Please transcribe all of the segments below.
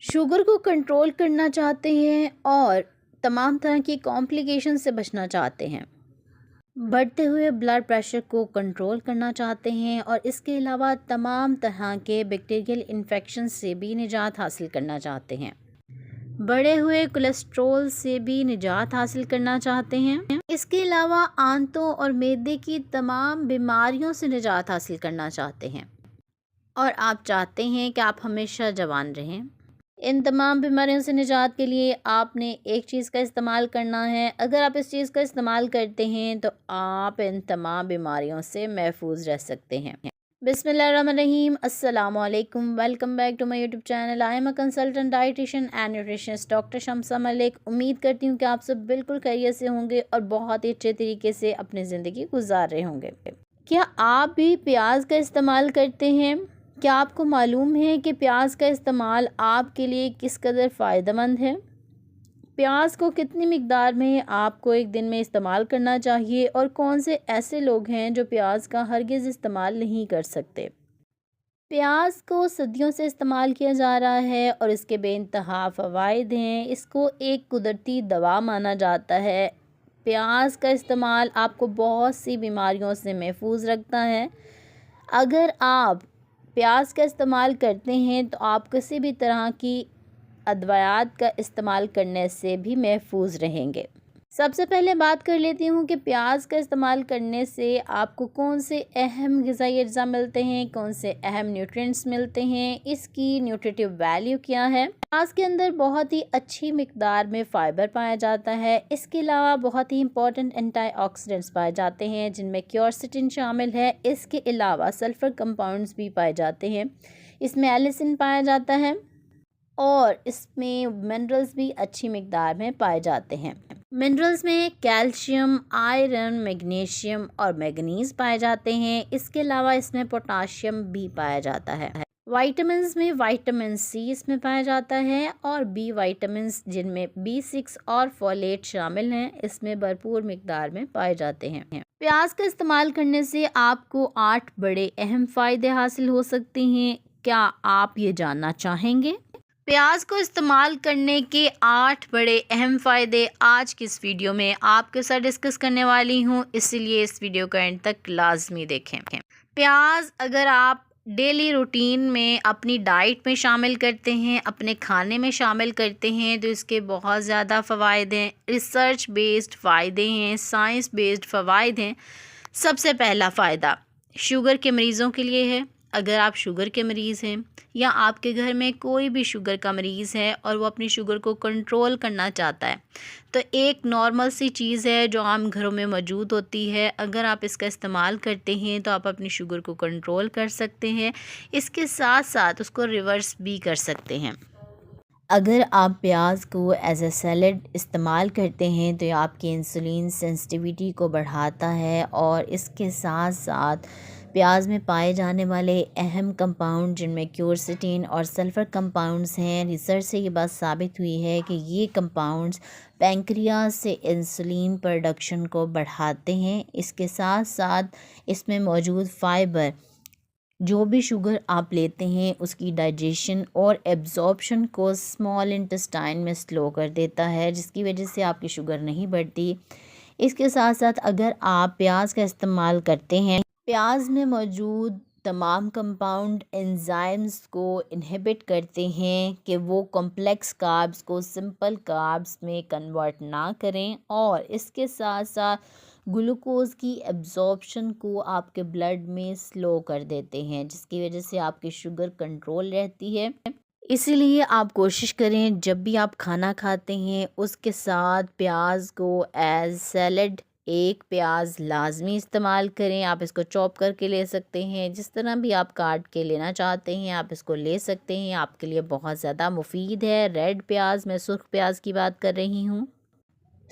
Sugar को control करना चाहते हैं और तमाम तरह की कॉम्प्लिकेशन से बचना चाहते हैं। बढ़ते हुए ब्लड प्रेशर को कंट्रोल करना चाहते हैं और इसके अलावा तमाम तरह के बैक्टीरियल इन्फेक्शन से भी निजात हासिल करना चाहते हैं। बढ़े हुए कोलेस्ट्रॉल से भी निजात हासिल करना चाहते हैं। इसके अलावा आंतों और मैदे की तमाम बीमारियों से निजात हासिल करना चाहते हैं और आप चाहते हैं कि आप हमेशा जवान रहें। इन तमाम बीमारियों से निजात के लिए आपने एक चीज़ का इस्तेमाल करना है। अगर आप इस चीज़ का इस्तेमाल करते हैं तो आप इन तमाम बीमारियों से महफूज रह सकते हैं। बिस्मिल्लाहिर्रहमानिर्रहीम, अस्सलाम वालेकुम, welcome back to my YouTube channel. I am a consultant dietitian and nutritionist doctor Shamsa Malik. उम्मीद करती हूँ कि आप सब बिल्कुल खैरियत से होंगे और बहुत ही अच्छे तरीके से अपनी ज़िंदगी गुजार रहे होंगे। क्या आप भी प्याज का इस्तेमाल करते हैं? क्या आपको मालूम है कि प्याज का इस्तेमाल आपके लिए किस कदर फ़ायदेमंद है? प्याज को कितनी मिकदार में आपको एक दिन में इस्तेमाल करना चाहिए और कौन से ऐसे लोग हैं जो प्याज का हरगिज़ इस्तेमाल नहीं कर सकते? प्याज को सदियों से इस्तेमाल किया जा रहा है और इसके बेइंतहा फ़वाइद हैं। इसको एक कुदरती दवा माना जाता है। प्याज का इस्तेमाल आपको बहुत सी बीमारियों से महफूज रखता है। अगर आप प्याज का इस्तेमाल करते हैं तो आप किसी भी तरह की अदवायात का इस्तेमाल करने से भी महफूज रहेंगे। सबसे पहले बात कर लेती हूँ कि प्याज का इस्तेमाल करने से आपको कौन से अहम ग़िज़ाई अज्जा मिलते हैं, कौन से अहम न्यूट्रिएंट्स मिलते हैं, इसकी न्यूट्रिटिव वैल्यू क्या है। प्याज के अंदर बहुत ही अच्छी मिकदार में फ़ाइबर पाया जाता है। इसके अलावा बहुत ही इंपॉर्टेंट एंटीऑक्सीडेंट्स पाए जाते हैं जिनमें क्योरसिटिन शामिल है। इसके अलावा सल्फ़र कंपाउंड्स भी पाए जाते हैं। इसमें एलिसिन पाया जाता है और इसमें मिनरल्स भी अच्छी मिकदार में पाए जाते हैं। मिनरल्स में कैल्शियम, आयरन, मैग्नीशियम और मैंगनीज पाए जाते हैं। इसके अलावा इसमें पोटाशियम भी पाया जाता है। वाइटामिन्स में विटामिन सी इसमें पाया जाता है और बी विटामिन्स जिनमें B6 और फोलेट शामिल हैं इसमें भरपूर मिकदार में पाए जाते हैं। प्याज का इस्तेमाल करने से आपको 8 बड़े अहम फ़ायदे हासिल हो सकते हैं। क्या आप ये जानना चाहेंगे? प्याज को इस्तेमाल करने के 8 बड़े अहम फ़ायदे आज की इस वीडियो में आपके साथ डिस्कस करने वाली हूँ, इसलिए इस वीडियो का एंड तक लाजमी देखें। प्याज अगर आप डेली रूटीन में अपनी डाइट में शामिल करते हैं, अपने खाने में शामिल करते हैं तो इसके बहुत ज़्यादा फ़वाइद हैं। रिसर्च बेस्ड फ़ायदे हैं, साइंस बेस्ड फ़वाइद हैं। सबसे पहला फ़ायदा शुगर के मरीज़ों के लिए है। अगर आप शुगर के मरीज़ हैं या आपके घर में कोई भी शुगर का मरीज़ है और वो अपनी शुगर को कंट्रोल करना चाहता है तो एक नॉर्मल सी चीज़ है जो आम घरों में मौजूद होती है। अगर आप इसका इस्तेमाल करते हैं तो आप अपनी शुगर को कंट्रोल कर सकते हैं। इसके साथ साथ उसको रिवर्स भी कर सकते हैं। अगर आप प्याज को एज ए सैलड इस्तेमाल करते हैं तो ये आपकी इंसुलिन सेंसिटिविटी को बढ़ाता है और इसके साथ साथ प्याज में पाए जाने वाले अहम कंपाउंड जिनमें क्योरसिटिन और सल्फ़र कंपाउंड्स हैं, रिसर्च से ये बात साबित हुई है कि ये कंपाउंड्स पैंक्रियाज से इंसुलिन प्रोडक्शन को बढ़ाते हैं। इसके साथ साथ इसमें मौजूद फ़ाइबर जो भी शुगर आप लेते हैं उसकी डाइजेशन और एब्जॉर्प्शन को स्मॉल इंटेस्टाइन में स्लो कर देता है, जिसकी वजह से आपकी शुगर नहीं बढ़ती। इसके साथ साथ अगर आप प्याज का इस्तेमाल करते हैं, प्याज में मौजूद तमाम कंपाउंड एंजाइम्स को इनहिबिट करते हैं कि वो कॉम्प्लेक्स कार्ब्स को सिंपल कार्ब्स में कन्वर्ट ना करें और इसके साथ साथ ग्लूकोज़ की एब्जॉर्प्शन को आपके ब्लड में स्लो कर देते हैं, जिसकी वजह से आपकी शुगर कंट्रोल रहती है। इसीलिए आप कोशिश करें जब भी आप खाना खाते हैं उसके साथ प्याज को एज सैलड एक प्याज लाजमी इस्तेमाल करें। आप इसको चॉप करके ले सकते हैं, जिस तरह भी आप काट के लेना चाहते हैं आप इसको ले सकते हैं। आपके लिए बहुत ज़्यादा मुफीद है। रेड प्याज, मैं सुर्ख प्याज की बात कर रही हूँ।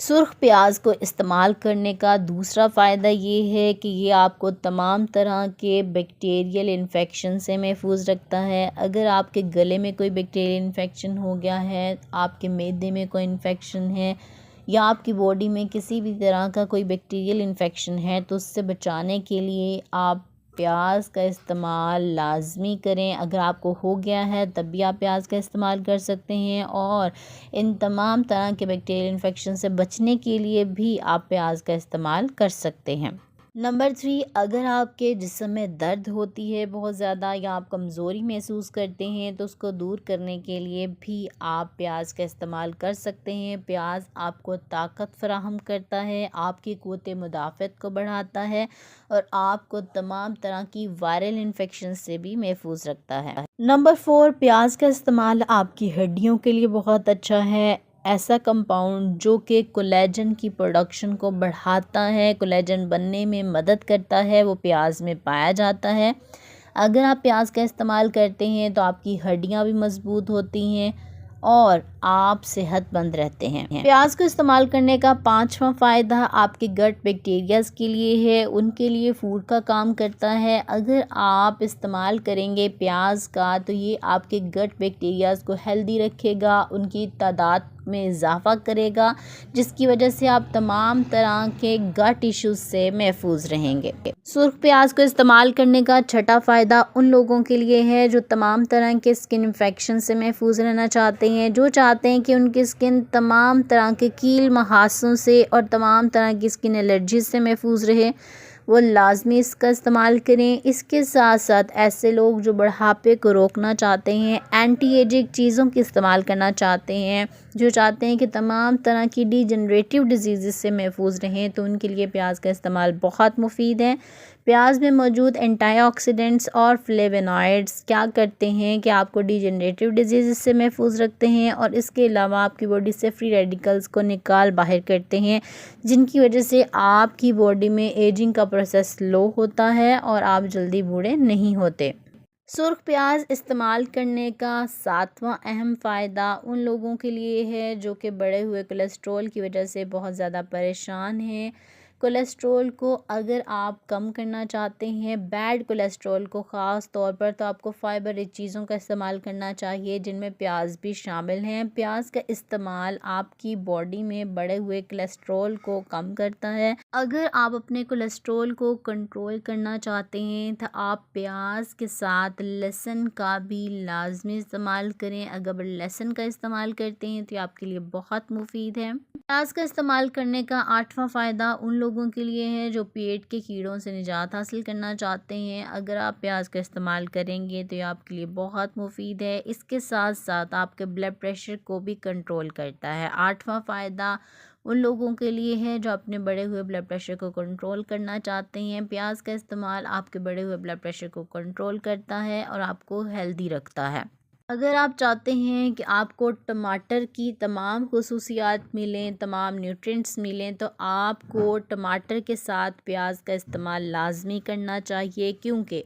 सुर्ख प्याज को इस्तेमाल करने का दूसरा फ़ायदा ये है कि ये आपको तमाम तरह के बैक्टीरियल इन्फेक्शन से महफूज रखता है। अगर आपके गले में कोई बैक्टीरियल इन्फेक्शन हो गया है, आपके मैदे में कोई इन्फेक्शन है या आपकी बॉडी में किसी भी तरह का कोई बैक्टीरियल इन्फेक्शन है तो उससे बचाने के लिए आप प्याज का इस्तेमाल लाजमी करें। अगर आपको हो गया है तब भी आप प्याज का इस्तेमाल कर सकते हैं, और इन तमाम तरह के बैक्टीरियल इन्फेक्शन से बचने के लिए भी आप प्याज का इस्तेमाल कर सकते हैं। नंबर 3, अगर आपके जिस्म में दर्द होती है बहुत ज़्यादा या आप कमज़ोरी महसूस करते हैं तो उसको दूर करने के लिए भी आप प्याज का इस्तेमाल कर सकते हैं। प्याज आपको ताकत फराहम करता है, आपकी क़ुव्वत मुदाफ़त को बढ़ाता है और आपको तमाम तरह की वायरल इन्फेक्शन से भी महफूज रखता है। नंबर 4, प्याज का इस्तेमाल आपकी हड्डियों के लिए बहुत अच्छा है। ऐसा कंपाउंड जो कि कोलेजन की प्रोडक्शन को बढ़ाता है, कोलेजन बनने में मदद करता है, वो प्याज में पाया जाता है। अगर आप प्याज का इस्तेमाल करते हैं तो आपकी हड्डियां भी मजबूत होती हैं और आप सेहतमंद रहते हैं। प्याज को इस्तेमाल करने का 5वां फ़ायदा आपके गट बैक्टीरियाज के लिए है, उनके लिए फूड का काम करता है। अगर आप इस्तेमाल करेंगे प्याज का तो ये आपके गट बैक्टीरियाज को हेल्दी रखेगा, उनकी तादाद में इजाफ़ा करेगा, जिसकी वजह से आप तमाम तरह के गट इश्यूज से महफूज रहेंगे। सुर्ख प्याज को इस्तेमाल करने का 6वां फ़ायदा उन लोगों के लिए है जो तमाम तरह के स्किन इन्फेक्शन से महफूज रहना चाहते हैं, जो चाहते हैं कि उनकी स्किन तमाम तरह के कील महासों से और तमाम तरह की स्किन एलर्जी से महफूज रहे, वो लाजमी इसका इस्तेमाल करें। इसके साथ साथ ऐसे लोग जो बुढ़ापे को रोकना चाहते हैं, एंटी एजिंग चीज़ों के इस्तेमाल करना चाहते हैं, जो चाहते हैं कि तमाम तरह की डीजनरेटिव डिजीज़ से महफूज रहें, तो उनके लिए प्याज का इस्तेमाल बहुत मुफीद है। प्याज में मौजूद एंटीऑक्सीडेंट्स और फ्लेवोनॉइड्स क्या करते हैं कि आपको डीजनरेटिव डिजीज़ से महफूज रखते हैं और इसके अलावा आपकी बॉडी से फ्री रेडिकल्स को निकाल बाहर करते हैं, जिनकी वजह से आपकी बॉडी में एजिंग का प्रोसेस लो होता है और आप जल्दी बूढ़े नहीं होते। सुर्ख प्याज इस्तेमाल करने का 7वां अहम फ़ायदा उन लोगों के लिए है जो कि बढ़े हुए कोलेस्ट्रॉल की वजह से बहुत ज़्यादा परेशान हैं। कोलेस्ट्रॉल को अगर आप कम करना चाहते हैं, बैड कोलेस्ट्रॉल को ख़ास तौर पर, तो आपको फ़ाइबर रिच चीज़ों का इस्तेमाल करना चाहिए जिनमें प्याज भी शामिल हैं। प्याज का इस्तेमाल आपकी बॉडी में बढ़े हुए कोलेस्ट्रॉल को कम करता है। अगर आप अपने कोलेस्ट्रॉल को कंट्रोल करना चाहते हैं तो आप प्याज के साथ लहसुन का भी लाजमी इस्तेमाल करें। अगर लहसुन का इस्तेमाल करते हैं तो आपके लिए बहुत मुफीद है। प्याज का इस्तेमाल करने का 8वां फ़ायदा उन लोगों के लिए है जो पेट के कीड़ों से निजात हासिल करना चाहते हैं। अगर आप प्याज का इस्तेमाल करेंगे तो ये आपके लिए बहुत मुफीद है। इसके साथ साथ आपके ब्लड प्रेशर को भी कंट्रोल करता है। 8वां फ़ायदा उन लोगों के लिए है जो अपने बढ़े हुए ब्लड प्रेशर को कंट्रोल करना चाहते हैं। प्याज का इस्तेमाल आपके बढ़े हुए ब्लड प्रेशर को कंट्रोल करता है और आपको हेल्दी रखता है। अगर आप चाहते हैं कि आपको टमाटर की तमाम खुसूसियात मिलें, तमाम न्यूट्रिएंट्स मिलें, तो आपको टमाटर के साथ प्याज का इस्तेमाल लाजमी करना चाहिए, क्योंकि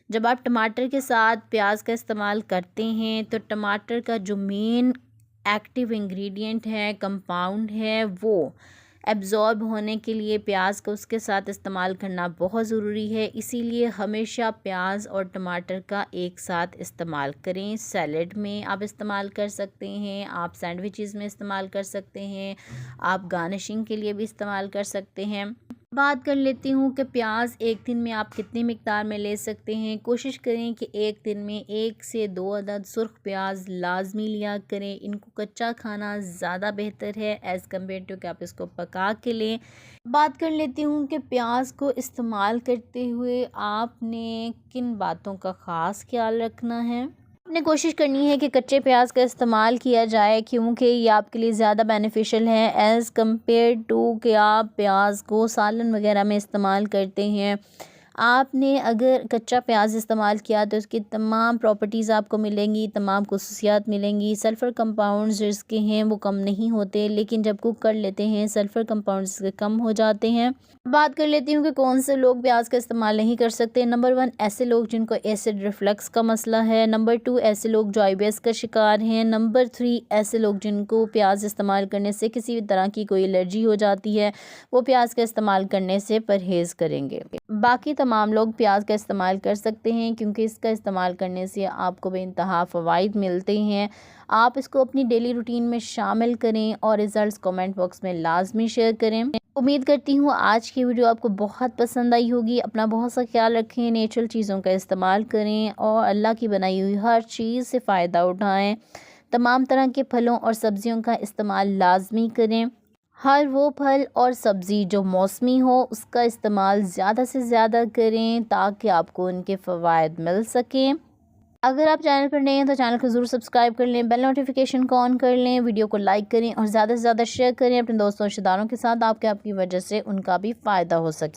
जब आप टमाटर के साथ प्याज का इस्तेमाल करते हैं तो टमाटर का जो मेन एक्टिव इंग्रेडिएंट है, कंपाउंड है, वो एब्ज़ॉर्ब होने के लिए प्याज को उसके साथ इस्तेमाल करना बहुत ज़रूरी है। इसीलिए हमेशा प्याज और टमाटर का एक साथ इस्तेमाल करें। सैलेड में आप इस्तेमाल कर सकते हैं, आप सैंडविचेस में इस्तेमाल कर सकते हैं, आप गार्निशिंग के लिए भी इस्तेमाल कर सकते हैं। बात कर लेती हूँ कि प्याज एक दिन में आप कितनी मिकदार में ले सकते हैं। कोशिश करें कि एक दिन में 1 से 2 अदद सुर्ख प्याज लाजमी लिया करें। इनको कच्चा खाना ज़्यादा बेहतर है एज़ कम्पेयर टू कि आप इसको पका के लें। बात कर लेती हूँ कि प्याज को इस्तेमाल करते हुए आपने किन बातों का ख़ास ख्याल रखना है। आपने कोशिश करनी है कि कच्चे प्याज का इस्तेमाल किया जाए, क्योंकि ये आपके लिए ज़्यादा बेनिफिशियल है एज़ कम्पेयर टू कि आप प्याज को सालन वगैरह में इस्तेमाल करते हैं। आपने अगर कच्चा प्याज इस्तेमाल किया तो उसकी तमाम प्रॉपर्टीज़ आपको मिलेंगी, तमाम खुसूसियात मिलेंगी। सल्फ़र कंपाउंड्स जिसके हैं वो कम नहीं होते, लेकिन जब कुक कर लेते हैं सल्फ़र कंपाउंड्स कम हो जाते हैं। बात कर लेती हूँ कि कौन से लोग प्याज का इस्तेमाल नहीं कर सकते। नंबर 1, ऐसे लोग जिनको एसिड रिफ्लक्स का मसला है। नंबर 2, ऐसे लोग जो IBS का शिकार हैं। नंबर 3, ऐसे लोग जिनको प्याज इस्तेमाल करने से किसी भी तरह की कोई एलर्जी हो जाती है, वो प्याज का इस्तेमाल करने से परहेज़ करेंगे। बाकी तमाम लोग प्याज का इस्तेमाल कर सकते हैं, क्योंकि इसका इस्तेमाल करने से आपको बेइंतहा फ़वाइद मिलते हैं। आप इसको अपनी डेली रूटीन में शामिल करें और रिज़ल्ट्स कमेंट बॉक्स में लाजमी शेयर करें। उम्मीद करती हूँ आज की वीडियो आपको बहुत पसंद आई होगी। अपना बहुत सा ख्याल रखें, नेचुरल चीज़ों का इस्तेमाल करें और अल्लाह की बनाई हुई हर चीज़ से फ़ायदा उठाएं। तमाम तरह के फलों और सब्ज़ियों का इस्तेमाल लाजमी करें। हर वो फल और सब्ज़ी जो मौसमी हो उसका इस्तेमाल ज़्यादा से ज़्यादा करें ताकि आपको उनके फ़वाइद मिल सकें। अगर आप चैनल पर नए हैं तो चैनल को ज़रूर सब्सक्राइब कर लें, बेल नोटिफिकेशन को ऑन कर लें, वीडियो को लाइक करें और ज़्यादा से ज़्यादा शेयर करें अपने दोस्तों रिश्तेदारों के साथ, आपकी वजह से उनका भी फ़ायदा हो सके।